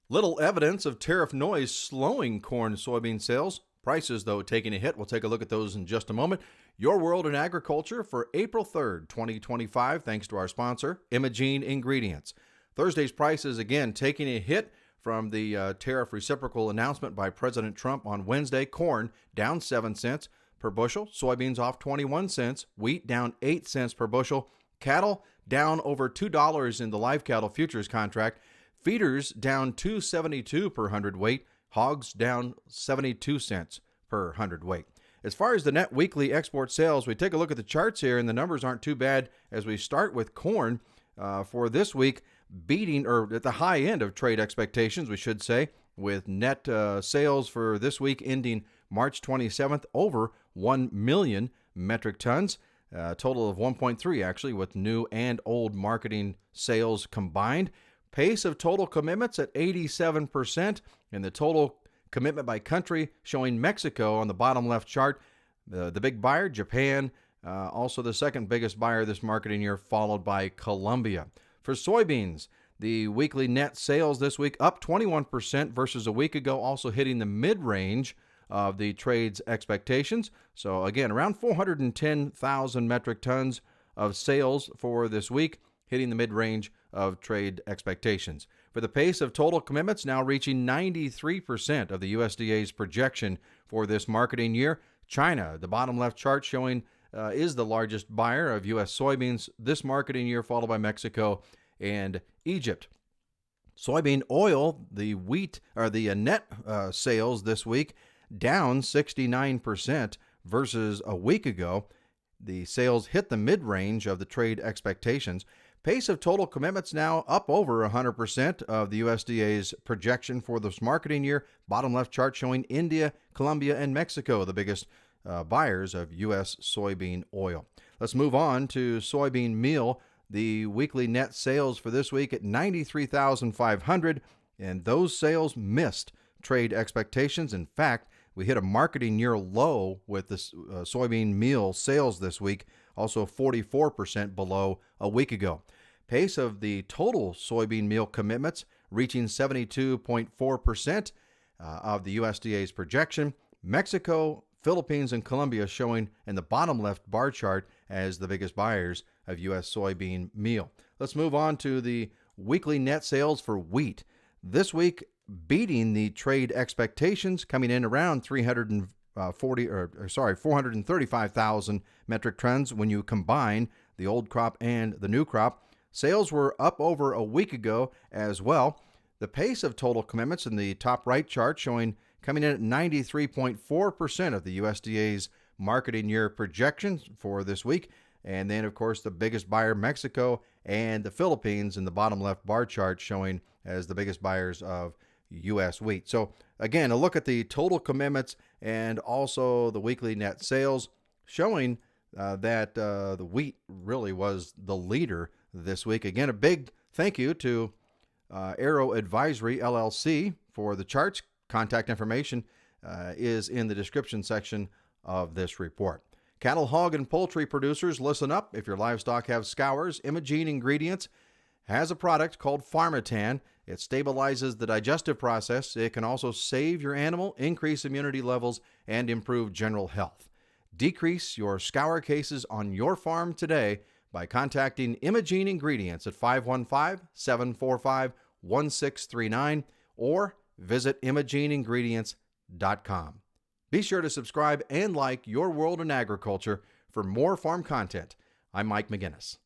Little evidence of tariff noise slowing corn and soybean sales. Prices, though, taking a hit. We'll take a look at those in just a moment. Your World in Agriculture for April 3rd, 2025, thanks to our sponsor, Imogene Ingredients. Thursday's prices, again, taking a hit from the tariff reciprocal announcement by President Trump on Wednesday. Corn down 7 cents per bushel. Soybeans off 21 cents. Wheat down 8 cents per bushel. Cattle down over $2 in the live cattle futures contract. Feeders down $2.72 per hundredweight. Hogs down 72 cents per hundredweight. As far as the net weekly export sales, we take a look at the charts here, and the numbers aren't too bad as we start with corn for this week, beating, or at the high end of trade expectations, we should say, with net sales for this week ending March 27th over 1 million metric tons. A total of 1.3 actually, with new and old marketing sales combined. Pace of total commitments at 87%, and the total commitment by country showing Mexico on the bottom left chart, the big buyer, Japan, also the second biggest buyer this marketing year, followed by Colombia. For soybeans, the weekly net sales this week up 21% versus a week ago, also hitting the mid-range of the trade's expectations. So again, around 410,000 metric tons of sales for this week, hitting the mid-range of trade expectations. For the pace of total commitments, now reaching 93% of the USDA's projection for this marketing year. China, the bottom left chart showing, is the largest buyer of U.S. soybeans this marketing year, followed by Mexico and Egypt. Soybean oil, the wheat, or the net sales this week, down 69% versus a week ago. The sales hit the mid-range of the trade expectations. Pace of total commitments now up over 100% of the USDA's projection for this marketing year. Bottom left chart showing India, Colombia, and Mexico, the biggest buyers of U.S. soybean oil. Let's move on to soybean meal. The weekly net sales for this week at 93,500, and those sales missed trade expectations. In fact, we hit a marketing year low with the soybean meal sales this week, also 44% below a week ago. Pace of the total soybean meal commitments reaching 72.4% of the USDA's projection. Mexico, Philippines, and Colombia showing in the bottom left bar chart as the biggest buyers of U.S. soybean meal. Let's move on to the weekly net sales for wheat. This week, beating the trade expectations, coming in around 435,000 metric tons when you combine the old crop and the new crop. Sales were up over a week ago as well. The pace of total commitments in the top right chart showing coming in at 93.4% of the USDA's marketing year projections for this week. And then, of course, the biggest buyer, Mexico, and the Philippines in the bottom left bar chart showing as the biggest buyers of U.S. wheat. So again, a look at the total commitments and also the weekly net sales showing that the wheat really was the leader this week. Again, a big thank you to Arrow Advisory, LLC, for the charts. Contact information is in the description section of this report. Cattle, hog, and poultry producers, listen up. If your livestock have scours, Imogene Ingredients has a product called Pharmatan. It stabilizes the digestive process. It can also save your animal, increase immunity levels, and improve general health. Decrease your scour cases on your farm today by contacting Imogene Ingredients at 515-745-1639 or visit imogeneingredients.com. Be sure to subscribe and like Your World in Agriculture for more farm content. I'm Mike McGinnis.